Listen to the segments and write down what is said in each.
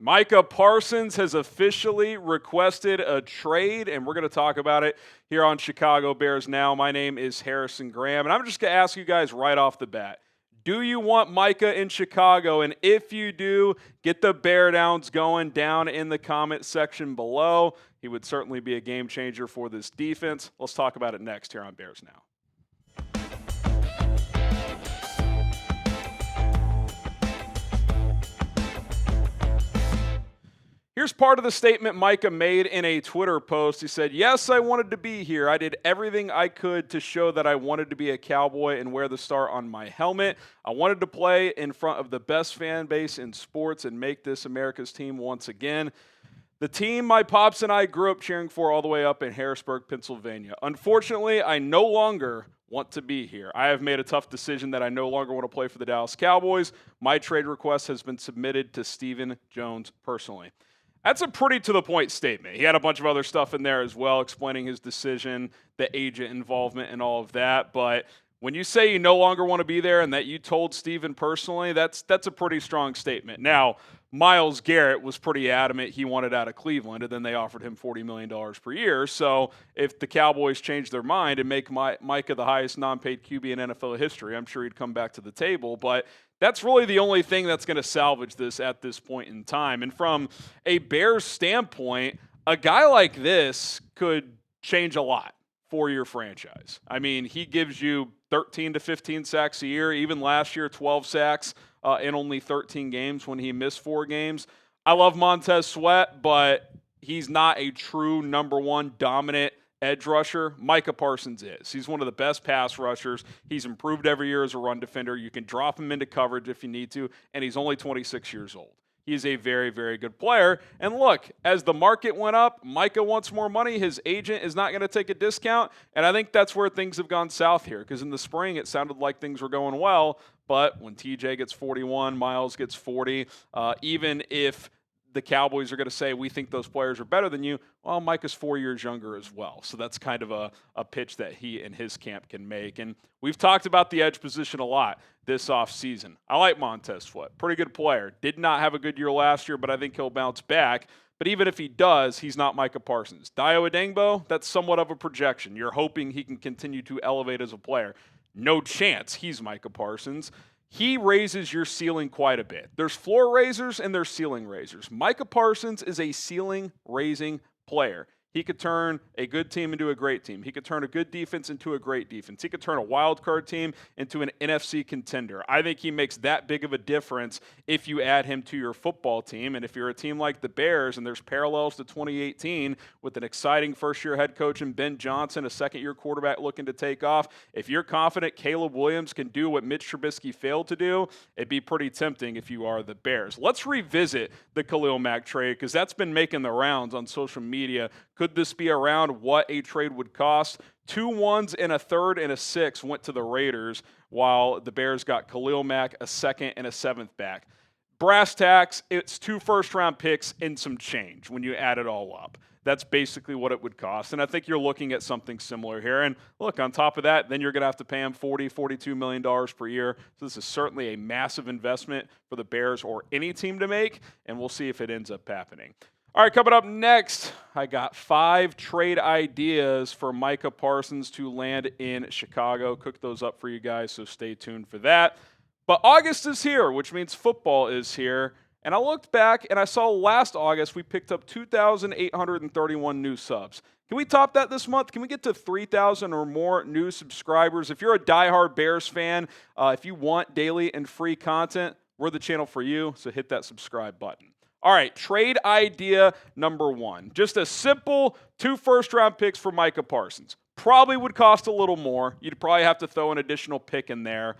Micah Parsons has officially requested a trade, and we're going to talk about it here on Chicago Bears Now. My name is Harrison Graham, and I'm just going to ask you guys right off the bat. Do you want Micah in Chicago? And if you do, get the Bear Downs going down in the comment section below. He would certainly be a game changer for this defense. Let's talk about it next here on Bears Now. Here's part of the statement Micah made in a Twitter post. He said, "Yes, I wanted to be here. I did everything I could to show that I wanted to be a Cowboy and wear the star on my helmet. I wanted to play in front of the best fan base in sports and make this America's team once again. The team my pops and I grew up cheering for all the way up in Harrisburg, Pennsylvania. Unfortunately, I no longer want to be here. I have made a tough decision that I no longer want to play for the Dallas Cowboys. My trade request has been submitted to Stephen Jones personally." That's a pretty to-the-point statement. He had a bunch of other stuff in there as well, explaining his decision, the agent involvement, and all of that. But when you say you no longer want to be there and that you told Steven personally, that's a pretty strong statement. Now, Myles Garrett was pretty adamant he wanted out of Cleveland, and then they offered him $40 million per year. So if the Cowboys change their mind and make Micah the highest non-paid QB in NFL history, I'm sure he'd come back to the table. But that's really the only thing that's going to salvage this at this point in time. And from a Bears standpoint, a guy like this could change a lot for your franchise. I mean, he gives you 13 to 15 sacks a year. Even last year, 12 sacks in only 13 games when he missed 4 games. I love Montez Sweat, but he's not a true number one dominant edge rusher. Micah Parsons is. He's one of the best pass rushers. He's improved every year as a run defender. You can drop him into coverage if you need to, and he's only 26 years old. He's a very, very good player. And look, as the market went up, Micah wants more money. His agent is not going to take a discount, and I think that's where things have gone south here, because in the spring it sounded like things were going well, but when TJ gets 41, Myles gets 40, even if the Cowboys are going to say, we think those players are better than you, well, Micah's 4 years younger as well. So that's kind of a pitch that he and his camp can make. And we've talked about the edge position a lot this offseason. I like Montez Sweat. Pretty good player. Did not have a good year last year, but I think he'll bounce back. But even if he does, he's not Micah Parsons. Dio Adengbo, that's somewhat of a projection. You're hoping he can continue to elevate as a player. No chance he's Micah Parsons. He raises your ceiling quite a bit. There's floor raisers and there's ceiling raisers. Micah Parsons is a ceiling raising player. He could turn a good team into a great team. He could turn a good defense into a great defense. He could turn a wild card team into an NFC contender. I think he makes that big of a difference if you add him to your football team. And if you're a team like the Bears, and there's parallels to 2018 with an exciting first-year head coach in Ben Johnson, a second-year quarterback looking to take off, if you're confident Caleb Williams can do what Mitch Trubisky failed to do, it'd be pretty tempting if you are the Bears. Let's revisit the Khalil Mack trade, because that's been making the rounds on social media. Could this be around what a trade would cost? 2 1s and a third and a 6 went to the Raiders, while the Bears got Khalil Mack, a 2nd and a 7th back. Brass tacks, it's 2 first-round picks and some change when you add it all up. That's basically what it would cost, and I think you're looking at something similar here. And look, on top of that, then you're going to have to pay him $40, $42 million per year. So this is certainly a massive investment for the Bears or any team to make, and we'll see if it ends up happening. All right, coming up next, I got 5 trade ideas for Micah Parsons to land in Chicago. Cook those up for you guys, so stay tuned for that. But August is here, which means football is here. And I looked back, and I saw last August we picked up 2,831 new subs. Can we top that this month? Can we get to 3,000 or more new subscribers? If you're a diehard Bears fan, if you want daily and free content, we're the channel for you, so hit that subscribe button. All right, trade idea number 1. Just a simple 2 first-round picks for Micah Parsons. Probably would cost a little more. You'd probably have to throw an additional pick in there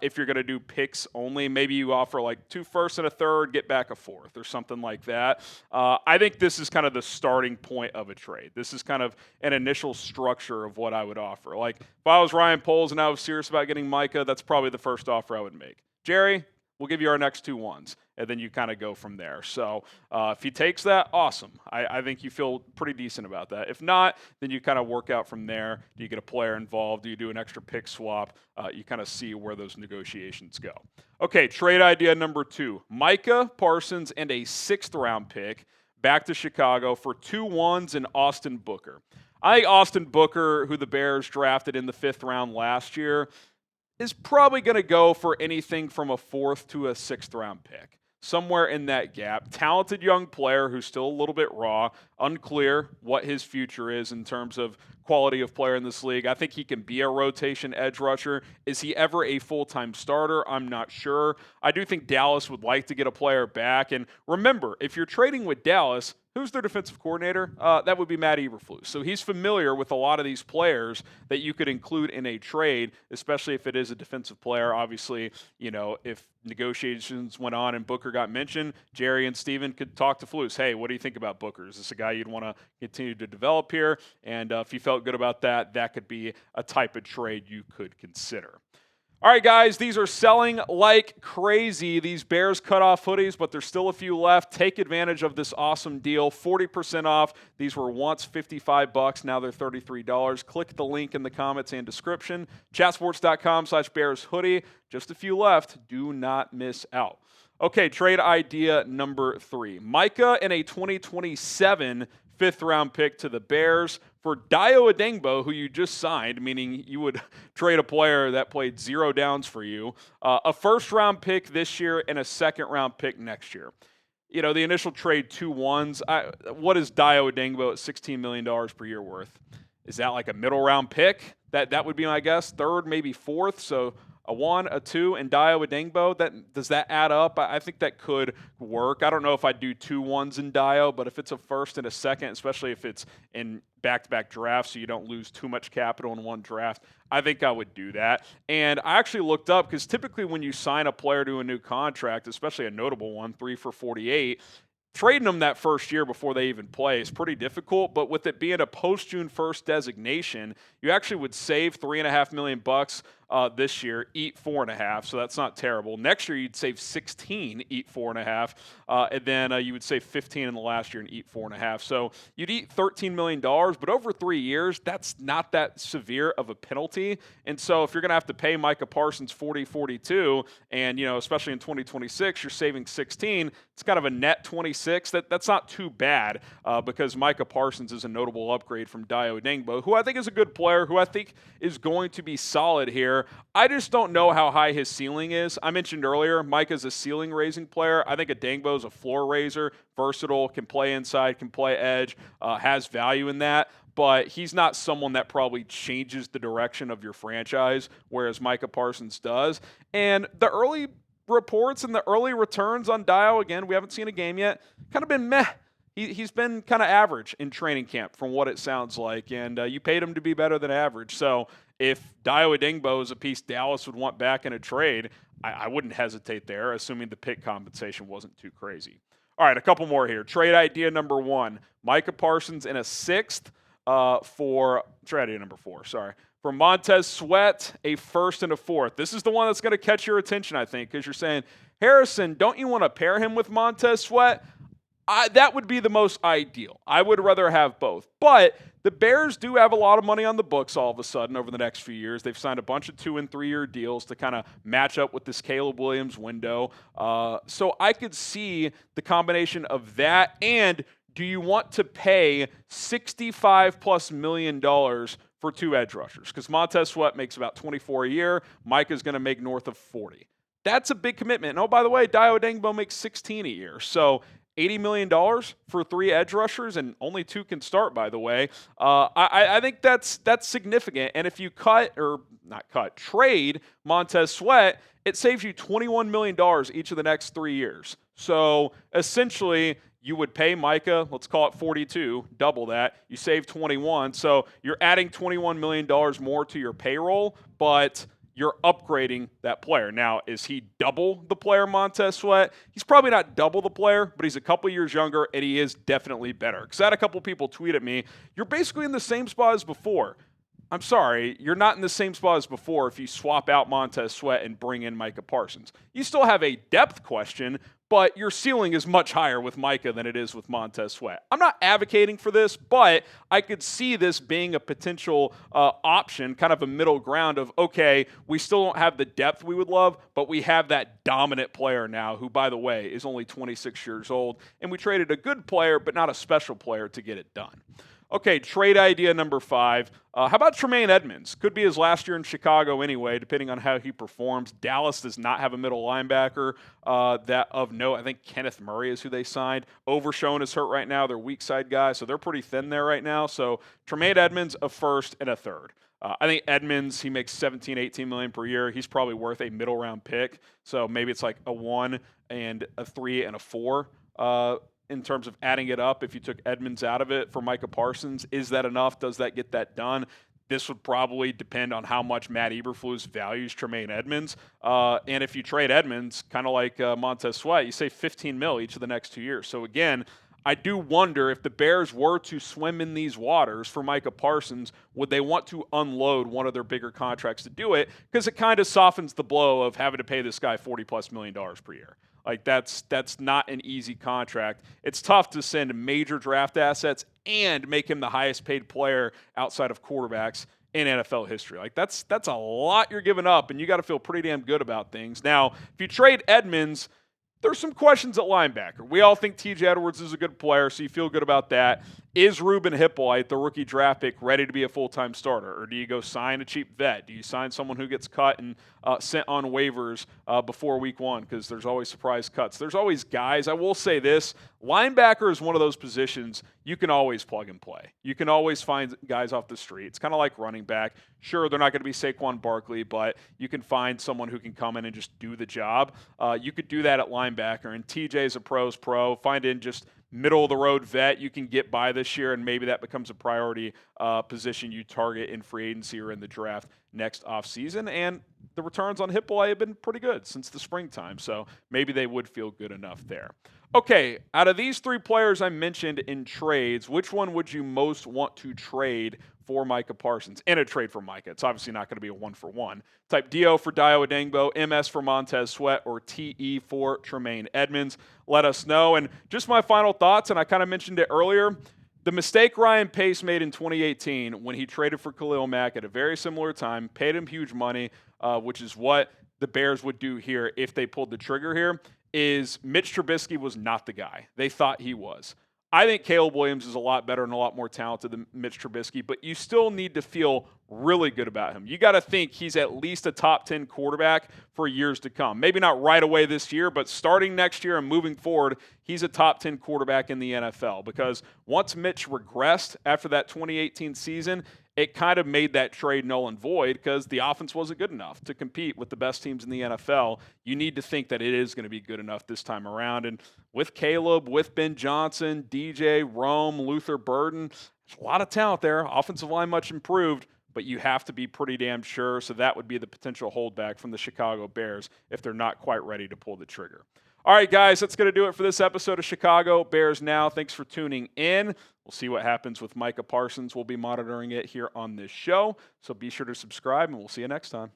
if you're going to do picks only. Maybe you offer like 2 firsts and a third, get back a 4th or something like that. I think this is kind of the starting point of a trade. This is kind of an initial structure of what I would offer. Like if I was Ryan Poles and I was serious about getting Micah, that's probably the first offer I would make. Jerry, we'll give you our next 2 ones. And then you kind of go from there. So if he takes that, awesome. I think you feel pretty decent about that. If not, then you kind of work out from there. Do you get a player involved? Do you do an extra pick swap? You kind of see where those negotiations go. Okay, trade idea number 2. Micah Parsons and a 6th-round pick back to Chicago for 2 ones and Austin Booker. I think Austin Booker, who the Bears drafted in the 5th round last year, is probably going to go for anything from a 4th to a 6th-round pick. Somewhere in that gap. Talented young player who's still a little bit raw. Unclear what his future is in terms of quality of player in this league. I think he can be a rotation edge rusher. Is he ever a full-time starter? I'm not sure. I do think Dallas would like to get a player back. And remember, if you're trading with Dallas, who's their defensive coordinator? That would be Matt Eberflus. So he's familiar with a lot of these players that you could include in a trade, especially if it is a defensive player. Obviously, if negotiations went on and Booker got mentioned, Jerry and Steven could talk to Flus. Hey, what do you think about Booker? Is this a guy you'd want to continue to develop here? And if you felt good about that, that could be a type of trade you could consider. All right, guys, these are selling like crazy, these Bears cutoff hoodies, but there's still a few left. Take advantage of this awesome deal, 40% off. These were once $55, now they're $33. Click the link in the comments and description, chatsports.com/Bears hoodie. Just a few left. Do not miss out. Okay, trade idea number 3. Micah in a 2027 5th-round pick to the Bears for Dayo Adengbo, who you just signed, meaning you would trade a player that played 0 downs for you, a 1st-round pick this year and a 2nd-round pick next year. The initial trade 2 ones. What is Dayo Adengbo at $16 million per year worth? Is that like a middle-round pick? That would be my guess. 3rd, maybe 4th. So a 1, a 2, and Dayo Adengbo, does that add up? I think that could work. I don't know if I'd do 2 ones in Dayo, but if it's a 1st and a 2nd, especially if it's in back-to-back drafts so you don't lose too much capital in one draft, I think I would do that. And I actually looked up, because typically when you sign a player to a new contract, especially a notable one, 3 for $48, trading them that first year before they even play is pretty difficult, but with it being a post-June 1st designation, you actually would save $3.5 million this year, eat 4.5, so that's not terrible. Next year, you'd save 16, eat 4.5, and then you would save 15 in the last year and eat 4.5. So you'd eat $13 million, but over 3 years, that's not that severe of a penalty. And so if you're going to have to pay Micah Parsons 42, and especially in 2026, you're saving 16, it's kind of a net 26. That's not too bad because Micah Parsons is a notable upgrade from Dayo Adengbo, who I think is a good player, who I think is going to be solid here. I just don't know how high his ceiling is. I mentioned earlier, Micah's a ceiling-raising player. I think Adengbo's a floor raiser, versatile, can play inside, can play edge, has value in that. But he's not someone that probably changes the direction of your franchise, whereas Micah Parsons does. And the early reports and the early returns on Dayo, again, we haven't seen a game yet, kind of been meh. He's been kind of average in training camp from what it sounds like, and you paid him to be better than average. So if Dayo Adengbo is a piece Dallas would want back in a trade, I wouldn't hesitate there, assuming the pick compensation wasn't too crazy. All right, a couple more here. Trade idea number 1, Micah Parsons in a 6th trade idea number 4, for Montez Sweat, a 1st and a 4th. This is the one that's going to catch your attention, I think, because you're saying, Harrison, don't you want to pair him with Montez Sweat? That would be the most ideal. I would rather have both. But the Bears do have a lot of money on the books all of a sudden over the next few years. They've signed a bunch of 2- and 3-year deals to kind of match up with this Caleb Williams window. So I could see the combination of that, and do you want to pay $65+ million for 2 edge rushers? Because Montez Sweat makes about $24 a year. Micah's going to make north of $40. That's a big commitment. And oh, by the way, Dayo Adengbo makes $16 a year. So $80 million for 3 edge rushers, and only 2 can start, by the way. I think that's significant. And if you trade Montez Sweat, it saves you $21 million each of the next 3 years. So essentially, you would pay Micah, let's call it 42, double that. You save 21. So you're adding $21 million more to your payroll, but you're upgrading that player. Now, is he double the player Montez Sweat? He's probably not double the player, but he's a couple years younger, and he is definitely better. Because I had a couple people tweet at me, you're basically in the same spot as before. I'm sorry, you're not in the same spot as before if you swap out Montez Sweat and bring in Micah Parsons. You still have a depth question, but your ceiling is much higher with Micah than it is with Montez Sweat. I'm not advocating for this, but I could see this being a potential option, kind of a middle ground of, okay, we still don't have the depth we would love, but we have that dominant player now who, by the way, is only 26 years old, and we traded a good player, but not a special player to get it done. Okay, trade idea number 5. How about Tremaine Edmonds? Could be his last year in Chicago anyway, depending on how he performs. Dallas does not have a middle linebacker that of note. I think Kenneth Murray is who they signed. Overshown is hurt right now. They're weak side guys, so they're pretty thin there right now. So Tremaine Edmonds, a first and a third. I think Edmonds, he makes $17, $18 million per year. He's probably worth a middle round pick. So maybe it's like a 1 and a 3 and a 4. In terms of adding it up, if you took Edmonds out of it for Micah Parsons, is that enough? Does that get that done? This would probably depend on how much Matt Eberflus values Tremaine Edmonds. And if you trade Edmonds, kind of like Montez Sweat, you save $15 million each of the next 2 years. So again, I do wonder if the Bears were to swim in these waters for Micah Parsons, would they want to unload one of their bigger contracts to do it? Because it kind of softens the blow of having to pay this guy $40+ million per year. Like that's not an easy contract. It's tough to send major draft assets and make him the highest paid player outside of quarterbacks in NFL history. Like that's a lot you're giving up, and you got to feel pretty damn good about things. Now, if you trade Edmonds, there's some questions at linebacker. We all think TJ Edwards is a good player, so you feel good about that. Is Ruben Hippolyte, the rookie draft pick, ready to be a full-time starter? Or do you go sign a cheap vet? Do you sign someone who gets cut and sent on waivers before week 1? Because there's always surprise cuts. There's always guys. I will say this. Linebacker is one of those positions you can always plug and play. You can always find guys off the street. It's kind of like running back. Sure, they're not going to be Saquon Barkley, but you can find someone who can come in and just do the job. You could do that at linebacker, and TJ's a pro's pro. Find in just middle-of-the-road vet you can get by this year, and maybe that becomes a priority position you target in free agency or in the draft next offseason. And the returns on Hippolyte have been pretty good since the springtime, so maybe they would feel good enough there. Okay, out of these 3 players I mentioned in trades, which one would you most want to trade for Micah Parsons? In a trade for Micah. It's obviously not going to be a 1-for-1. Type DO for Dio Adengbo, MS for Montez Sweat, or TE for Tremaine Edmonds. Let us know. And just my final thoughts, and I kind of mentioned it earlier, the mistake Ryan Pace made in 2018 when he traded for Khalil Mack at a very similar time, paid him huge money, which is what the Bears would do here if they pulled the trigger here, is Mitch Trubisky was not the guy. They thought he was. I think Caleb Williams is a lot better and a lot more talented than Mitch Trubisky, but you still need to feel really good about him. You got to think he's at least a top 10 quarterback for years to come. Maybe not right away this year, but starting next year and moving forward, he's a top 10 quarterback in the NFL, because once Mitch regressed after that 2018 season, it kind of made that trade null and void because the offense wasn't good enough to compete with the best teams in the NFL. You need to think that it is going to be good enough this time around. And with Caleb, with Ben Johnson, DJ, Rome, Luther Burden, there's a lot of talent there. Offensive line much improved, but you have to be pretty damn sure. So that would be the potential holdback from the Chicago Bears if they're not quite ready to pull the trigger. All right, guys, that's going to do it for this episode of Chicago Bears Now. Thanks for tuning in. We'll see what happens with Micah Parsons. We'll be monitoring it here on this show. So be sure to subscribe, and we'll see you next time.